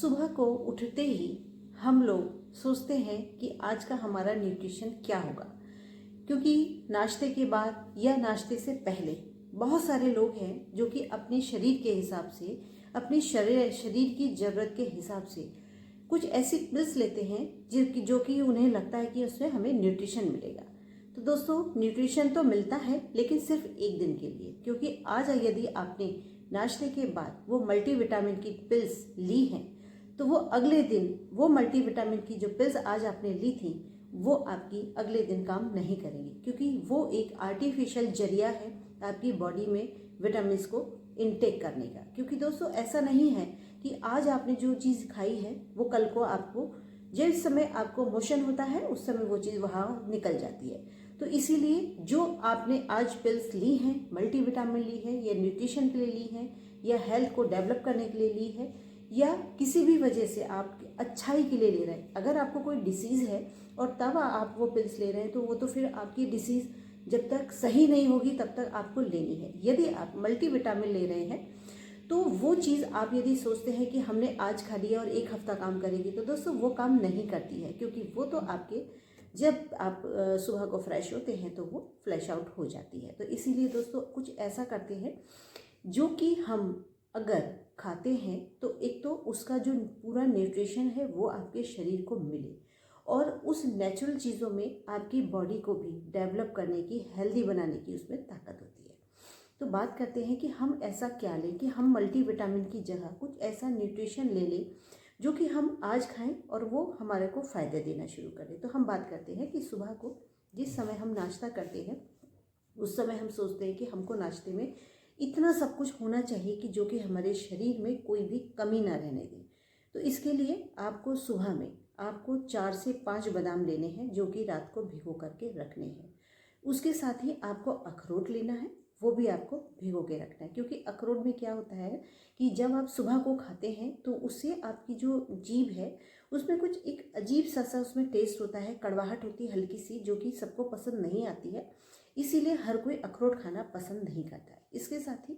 सुबह को उठते ही हम लोग सोचते हैं कि आज का हमारा न्यूट्रिशन क्या होगा, क्योंकि नाश्ते के बाद या नाश्ते से पहले बहुत सारे लोग हैं जो कि अपने शरीर के हिसाब से, अपने शरीर की ज़रूरत के हिसाब से कुछ ऐसी पिल्स लेते हैं जो कि उन्हें लगता है कि उसमें हमें न्यूट्रिशन मिलेगा। तो दोस्तों, न्यूट्रिशन तो मिलता है लेकिन सिर्फ एक दिन के लिए, क्योंकि आज यदि आपने नाश्ते के बाद वो मल्टीविटामिन की पिल्स ली हैं तो वो अगले दिन वो मल्टीविटामिन की जो पिल्स आज आपने ली थी वो आपकी अगले दिन काम नहीं करेंगी, क्योंकि वो एक आर्टिफिशियल जरिया है आपकी बॉडी में विटामिन को इनटेक करने का। क्योंकि दोस्तों, ऐसा नहीं है कि आज आपने जो चीज़ खाई है वो कल को आपको जिस समय आपको मोशन होता है उस समय वो चीज़ वहाँ निकल जाती है। तो इसीलिए जो आपने आज पिल्स ली हैं, मल्टीविटामिन ली है या न्यूट्रिशन के लिए ली है या हेल्थ को डेवलप करने के लिए ली है या किसी भी वजह से आप अच्छाई के लिए ले रहे हैं, अगर आपको कोई डिसीज़ है और तब आप वो पिल्स ले रहे हैं तो वो तो फिर आपकी डिसीज़ जब तक सही नहीं होगी तब तक आपको लेनी है। यदि आप मल्टीविटामिन ले रहे हैं तो वो चीज़ आप यदि सोचते हैं कि हमने आज खा लिया और एक हफ्ता काम करेगी, तो दोस्तों वो काम नहीं करती है, क्योंकि वो तो आपके जब आप सुबह को फ्रेश होते हैं तो वो फ्लैश आउट हो जाती है। तो इसीलिए दोस्तों कुछ ऐसा करते हैं जो कि हम अगर खाते हैं तो एक तो उसका जो पूरा न्यूट्रिशन है वो आपके शरीर को मिले और उस नेचुरल चीज़ों में आपकी बॉडी को भी डेवलप करने की, हेल्दी बनाने की उसमें ताकत होती है। तो बात करते हैं कि हम ऐसा क्या लें कि हम मल्टीविटामिन की जगह कुछ ऐसा न्यूट्रिशन ले लें जो कि हम आज खाएं और वो हमारे को फ़ायदे देना शुरू करें। तो हम बात करते हैं कि सुबह को जिस समय हम नाश्ता करते हैं उस समय हम सोचते हैं कि हमको नाश्ते में इतना सब कुछ होना चाहिए कि जो कि हमारे शरीर में कोई भी कमी ना रहने दें। तो इसके लिए आपको सुबह में आपको 4 से 5 बादाम लेने हैं जो कि रात को भिगो करके रखने हैं। उसके साथ ही आपको अखरोट लेना है, वो भी आपको भिगो के रखना है, क्योंकि अखरोट में क्या होता है कि जब आप सुबह को खाते हैं तो उससे आपकी जो जीभ है उसमें कुछ एक अजीब सा उसमें टेस्ट होता है, कड़वाहट होती है हल्की सी, जो कि सबको पसंद नहीं आती है। इसीलिए हर कोई अखरोट खाना पसंद नहीं करता है। इसके साथ ही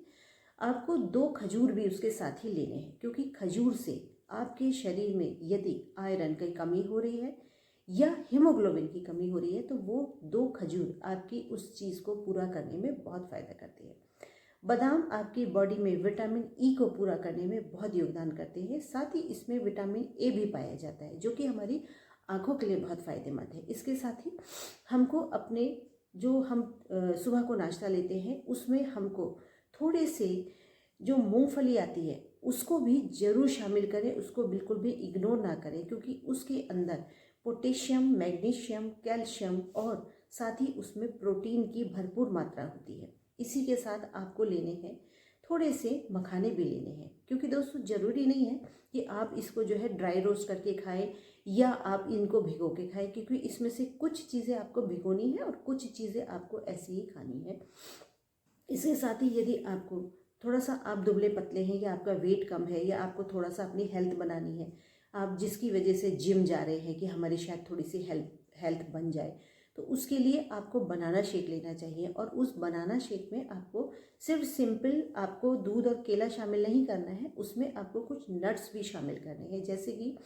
आपको 2 खजूर भी उसके साथ ही लेने हैं, क्योंकि खजूर से आपके शरीर में यदि आयरन की कमी हो रही है या हीमोग्लोबिन की कमी हो रही है तो वो 2 खजूर आपकी उस चीज़ को पूरा करने में बहुत फ़ायदा करते हैं। बादाम आपकी बॉडी में विटामिन ई को पूरा करने में बहुत योगदान करते हैं। साथ ही इसमें विटामिन ए भी पाया जाता है जो कि हमारी आँखों के लिए बहुत फ़ायदेमंद है। इसके साथ ही हमको अपने जो हम सुबह को नाश्ता लेते हैं उसमें हमको थोड़े से जो मूंगफली आती है उसको भी ज़रूर शामिल करें, उसको बिल्कुल भी इग्नोर ना करें, क्योंकि उसके अंदर पोटेशियम, मैग्नीशियम, कैल्शियम और साथ ही उसमें प्रोटीन की भरपूर मात्रा होती है। इसी के साथ आपको लेने हैं थोड़े से मखाने भी लेने हैं, क्योंकि दोस्तों ज़रूरी नहीं है कि आप इसको जो है ड्राई रोस्ट करके खाएं या आप इनको भिगो के खाएं, क्योंकि इसमें से कुछ चीज़ें आपको भिगोनी है और कुछ चीज़ें आपको ऐसी ही खानी है। इसके साथ ही यदि आपको थोड़ा सा आप दुबले पतले हैं या आपका वेट कम है या आपको थोड़ा सा अपनी हेल्थ बनानी है, आप जिसकी वजह से जिम जा रहे हैं कि हमारी शायद थोड़ी सी हेल्थ बन जाए, तो उसके लिए आपको बनाना शेक लेना चाहिए। और उस बनाना शेक में आपको सिर्फ सिंपल आपको दूध और केला शामिल नहीं करना है, उसमें आपको कुछ नट्स भी शामिल करने हैं। जैसे कि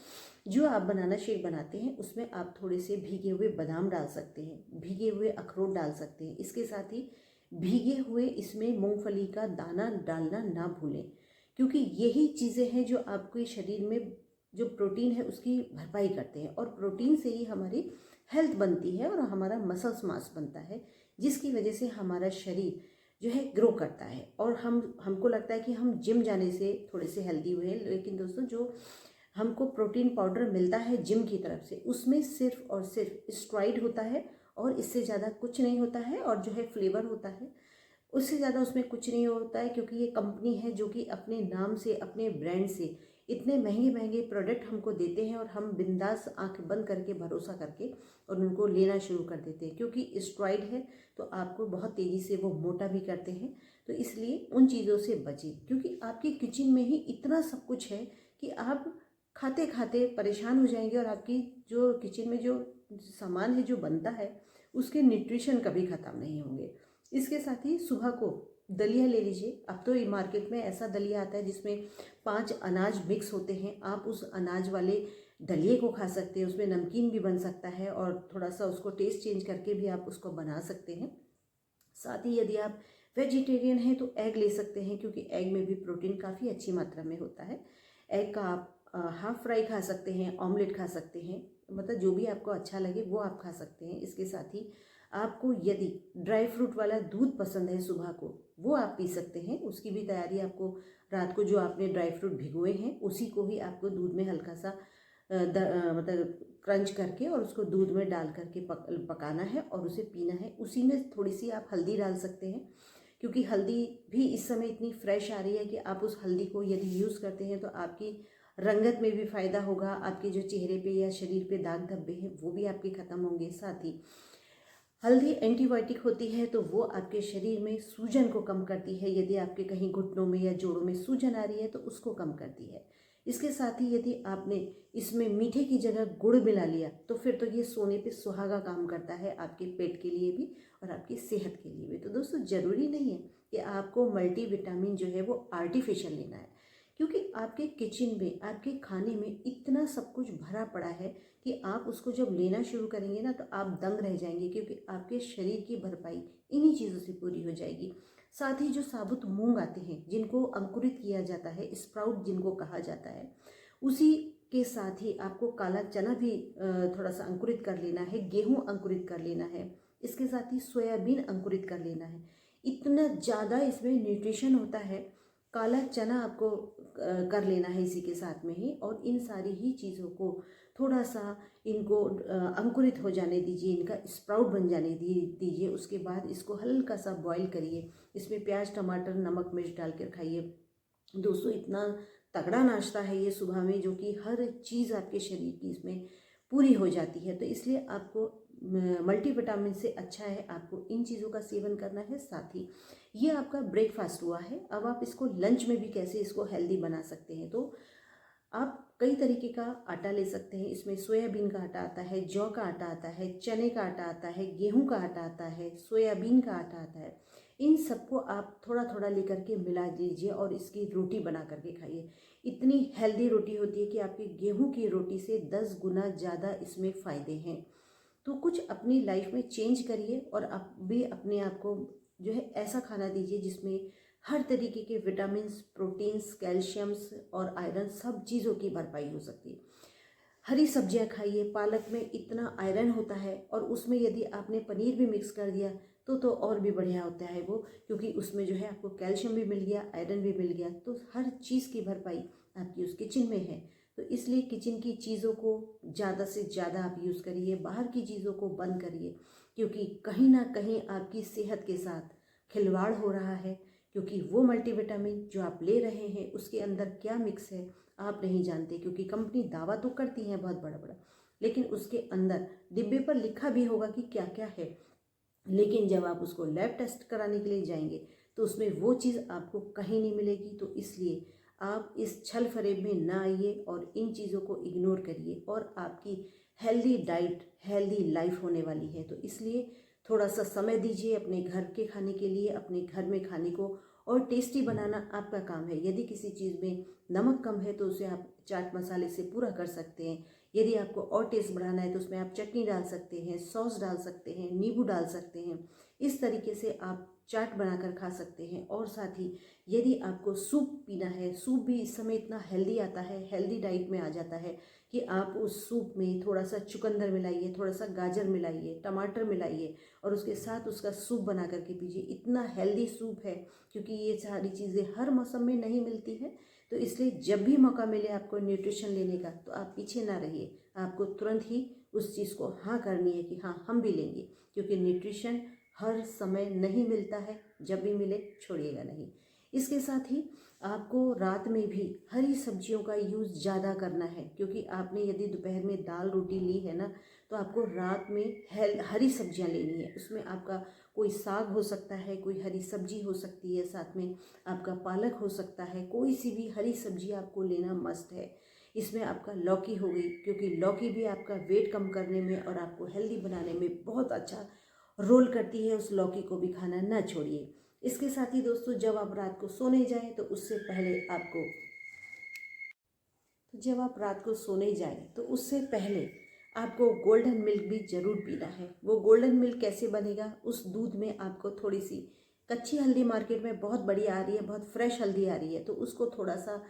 जो आप बनाना शेक बनाते हैं उसमें आप थोड़े से भीगे हुए बादाम डाल सकते हैं, भीगे हुए अखरोट डाल सकते हैं। इसके साथ ही भीगे हुए इसमें मूंगफली का दाना डालना ना भूलें, क्योंकि यही चीज़ें हैं जो आपके शरीर में जो प्रोटीन है उसकी भरपाई करते हैं और प्रोटीन से ही हमारी हेल्थ बनती है और हमारा मसल्स मास बनता है, जिसकी वजह से हमारा शरीर जो है ग्रो करता है। और हमको लगता है कि हम जिम जाने से थोड़े से हेल्दी हुए हैं, लेकिन दोस्तों जो हमको प्रोटीन पाउडर मिलता है जिम की तरफ से उसमें सिर्फ और सिर्फ स्टेरॉइड होता है और इससे ज़्यादा कुछ नहीं होता है, और जो है फ्लेवर होता है उससे ज़्यादा उसमें कुछ नहीं होता है, क्योंकि ये कंपनी है जो कि अपने नाम से, अपने ब्रांड से इतने महंगे महंगे प्रोडक्ट हमको देते हैं और हम बिंदास आंख बंद करके भरोसा करके और उनको लेना शुरू कर देते हैं, क्योंकि स्टेरॉइड है तो आपको बहुत तेज़ी से वो मोटा भी करते हैं। तो इसलिए उन चीज़ों से बचें, क्योंकि आपकी किचन में ही इतना सब कुछ है कि आप खाते खाते परेशान हो जाएंगे और आपकी जो किचन में जो सामान है जो बनता है उसके न्यूट्रिशन कभी ख़त्म नहीं होंगे। इसके साथ ही सुबह को दलिया ले लीजिए। अब तो ये मार्केट में ऐसा दलिया आता है जिसमें 5 अनाज मिक्स होते हैं। आप उस अनाज वाले दलिए को खा सकते हैं, उसमें नमकीन भी बन सकता है और थोड़ा सा उसको टेस्ट चेंज करके भी आप उसको बना सकते हैं। साथ ही यदि आप वेजिटेरियन हैं तो एग ले सकते हैं, क्योंकि एग में भी प्रोटीन काफ़ी अच्छी मात्रा में होता है। एग का आप हाफ फ्राई खा सकते हैं, ऑमलेट खा सकते हैं, मतलब जो भी आपको अच्छा लगे वो आप खा सकते हैं। इसके साथ ही आपको यदि ड्राई फ्रूट वाला दूध पसंद है सुबह को, वो आप पी सकते हैं। उसकी भी तैयारी आपको रात को जो आपने ड्राई फ्रूट भिगोए हैं उसी को ही आपको दूध में हल्का सा मतलब क्रंच करके और उसको दूध में डाल करके पकाना है और उसे पीना है। उसी में थोड़ी सी आप हल्दी डाल सकते हैं, क्योंकि हल्दी भी इस समय इतनी फ्रेश आ रही है कि आप उस हल्दी को यदि यूज़ करते हैं तो आपकी रंगत में भी फ़ायदा होगा। आपके जो चेहरे पे या शरीर पे दाग धब्बे हैं वो भी आपके ख़त्म होंगे। साथ ही हल्दी एंटीबायोटिक होती है तो वो आपके शरीर में सूजन को कम करती है। यदि आपके कहीं घुटनों में या जोड़ों में सूजन आ रही है तो उसको कम करती है। इसके साथ ही यदि आपने इसमें मीठे की जगह गुड़ मिला लिया तो फिर तो ये सोने पे सुहागा काम करता है, आपके पेट के लिए भी और आपकी सेहत के लिए भी। तो दोस्तों, ज़रूरी नहीं है कि आपको मल्टीविटामिन जो है वो आर्टिफिशियल लेना है, क्योंकि आपके किचन में, आपके खाने में इतना सब कुछ भरा पड़ा है कि आप उसको जब लेना शुरू करेंगे ना तो आप दंग रह जाएंगे, क्योंकि आपके शरीर की भरपाई इन्हीं चीज़ों से पूरी हो जाएगी। साथ ही जो साबुत मूंग आते हैं जिनको अंकुरित किया जाता है, स्प्राउट जिनको कहा जाता है, उसी के साथ ही आपको काला चना भी थोड़ा सा अंकुरित कर लेना है, गेहूं अंकुरित कर लेना है, इसके साथ ही सोयाबीन अंकुरित कर लेना है। इतना ज़्यादा इसमें न्यूट्रिशन होता है। काला चना आपको कर लेना है इसी के साथ में ही, और इन सारी ही चीज़ों को थोड़ा सा इनको अंकुरित हो जाने दीजिए, इनका स्प्राउट बन जाने दीजिए। उसके बाद इसको हल्का सा बॉईल करिए, इसमें प्याज टमाटर नमक मिर्च डाल कर खाइए। दोस्तों, इतना तगड़ा नाश्ता है ये सुबह में, जो कि हर चीज़ आपके शरीर की इसमें पूरी हो जाती है। तो इसलिए आपको मल्टीविटामिन से अच्छा है आपको इन चीज़ों का सेवन करना है। साथ ही ये आपका ब्रेकफास्ट हुआ है। अब आप इसको लंच में भी कैसे इसको हेल्दी बना सकते हैं, तो आप कई तरीके का आटा ले सकते हैं। इसमें सोयाबीन का आटा आता है, जौ का आटा आता है, चने का आटा आता है, गेहूं का आटा आता है, सोयाबीन का आटा आता है। इन सबको आप थोड़ा थोड़ा लेकर के मिला दीजिए और इसकी रोटी बना करके खाइए। इतनी हेल्दी रोटी होती है कि आपकी गेहूं की रोटी से 10 गुना ज़्यादा इसमें फ़ायदे हैं। तो कुछ अपनी लाइफ में चेंज करिए और आप भी अपने आप को जो है ऐसा खाना दीजिए जिसमें हर तरीके के विटामिन्स, प्रोटीन्स, कैल्शियम्स और आयरन सब चीज़ों की भरपाई हो सकती है। हरी सब्जियां खाइए, पालक में इतना आयरन होता है, और उसमें यदि आपने पनीर भी मिक्स कर दिया तो और भी बढ़िया होता है वो, क्योंकि उसमें जो है आपको कैल्शियम भी मिल गया, आयरन भी मिल गया। तो हर चीज़ की भरपाई आपकी उस किचन में है। तो इसलिए किचन की चीज़ों को ज़्यादा से ज़्यादा आप यूज़ करिए, बाहर की चीज़ों को बंद करिए, क्योंकि कहीं ना कहीं आपकी सेहत के साथ खिलवाड़ हो रहा है। क्योंकि वो मल्टीविटामिन जो आप ले रहे हैं उसके अंदर क्या मिक्स है आप नहीं जानते, क्योंकि कंपनी दावा तो करती है बहुत बड़ा बड़ा, लेकिन उसके अंदर डिब्बे पर लिखा भी होगा कि क्या क्या है, लेकिन जब आप उसको लैब टेस्ट कराने के लिए जाएंगे तो उसमें वो चीज़ आपको कहीं नहीं मिलेगी। तो इसलिए आप इस छल फरेब में ना आइए और इन चीज़ों को इग्नोर करिए, और आपकी हेल्दी डाइट, हेल्दी लाइफ होने वाली है। तो इसलिए थोड़ा सा समय दीजिए अपने घर के खाने के लिए, अपने घर में खाने को और टेस्टी बनाना आपका काम है। यदि किसी चीज़ में नमक कम है तो उसे आप चाट मसाले से पूरा कर सकते हैं। यदि आपको और टेस्ट बढ़ाना है तो उसमें आप चटनी डाल सकते हैं, सॉस डाल सकते हैं, नींबू डाल सकते हैं। इस तरीके से आप चाट बनाकर खा सकते हैं। और साथ ही यदि आपको सूप पीना है, सूप भी इस समय इतना हेल्दी आता है, हेल्दी डाइट में आ जाता है कि आप उस सूप में थोड़ा सा चुकंदर मिलाइए, थोड़ा सा गाजर मिलाइए, टमाटर मिलाइए और उसके साथ उसका सूप बना करके पीजिए। इतना हेल्दी सूप है, क्योंकि ये सारी चीज़ें हर मौसम में नहीं मिलती है। तो इसलिए जब भी मौका मिले आपको न्यूट्रिशन लेने का तो आप पीछे ना रहिए, आपको तुरंत ही उस चीज़ को हाँ करनी है कि हाँ हम भी लेंगे, क्योंकि न्यूट्रिशन हर समय नहीं मिलता है, जब भी मिले छोड़िएगा नहीं। इसके साथ ही आपको रात में भी हरी सब्जियों का यूज़ ज़्यादा करना है, क्योंकि आपने यदि दोपहर में दाल रोटी ली है ना तो आपको रात में हरी सब्जियां लेनी है। उसमें आपका कोई साग हो सकता है, कोई हरी सब्जी हो सकती है, साथ में आपका पालक हो सकता है, कोई सी भी हरी सब्जी आपको लेना मस्ट है। इसमें आपका लौकी हो गई, क्योंकि लौकी भी आपका वेट कम करने में और आपको हेल्दी बनाने में बहुत अच्छा रोल करती है। उस लौकी को भी खाना ना छोड़िए। इसके साथ ही दोस्तों जब आप रात को सोने जाएं तो उससे पहले आपको गोल्डन मिल्क भी ज़रूर पीना है। वो गोल्डन मिल्क कैसे बनेगा, उस दूध में आपको थोड़ी सी कच्ची हल्दी, मार्केट में बहुत बढ़िया आ रही है, बहुत फ्रेश हल्दी आ रही है, तो उसको थोड़ा सा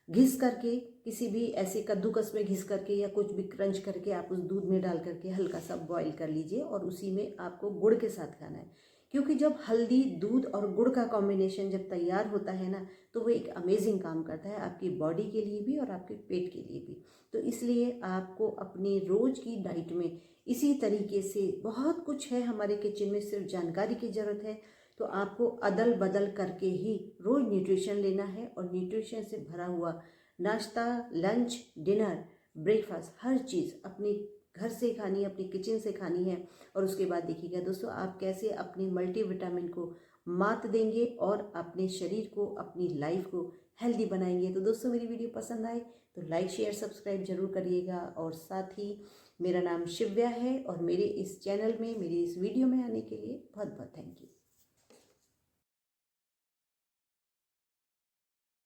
घिस करके, किसी भी ऐसे कद्दूकस में घिस करके या कुछ भी क्रंच करके आप उस दूध में डाल करके हल्का सा बॉईल कर लीजिए और उसी में आपको गुड़ के साथ खाना है। क्योंकि जब हल्दी, दूध और गुड़ का कॉम्बिनेशन जब तैयार होता है ना, तो वो एक अमेजिंग काम करता है आपकी बॉडी के लिए भी और आपके पेट के लिए भी। तो इसलिए आपको अपनी रोज़ की डाइट में इसी तरीके से, बहुत कुछ है हमारे किचन में, सिर्फ जानकारी की ज़रूरत है। तो आपको अदल बदल करके ही रोज़ न्यूट्रिशन लेना है और न्यूट्रिशन से भरा हुआ नाश्ता, लंच, डिनर, ब्रेकफास्ट, हर चीज़ अपने घर से खानी है, अपनी किचन से खानी है। और उसके बाद देखिएगा दोस्तों आप कैसे अपनी मल्टीविटामिन को मात देंगे और अपने शरीर को, अपनी लाइफ को हेल्दी बनाएंगे। तो दोस्तों मेरी वीडियो पसंद आए तो लाइक, शेयर, सब्सक्राइब जरूर करिएगा। और साथ ही मेरा नाम शिव्या है और मेरे इस चैनल में, मेरी इस वीडियो में आने के लिए बहुत बहुत थैंक यू।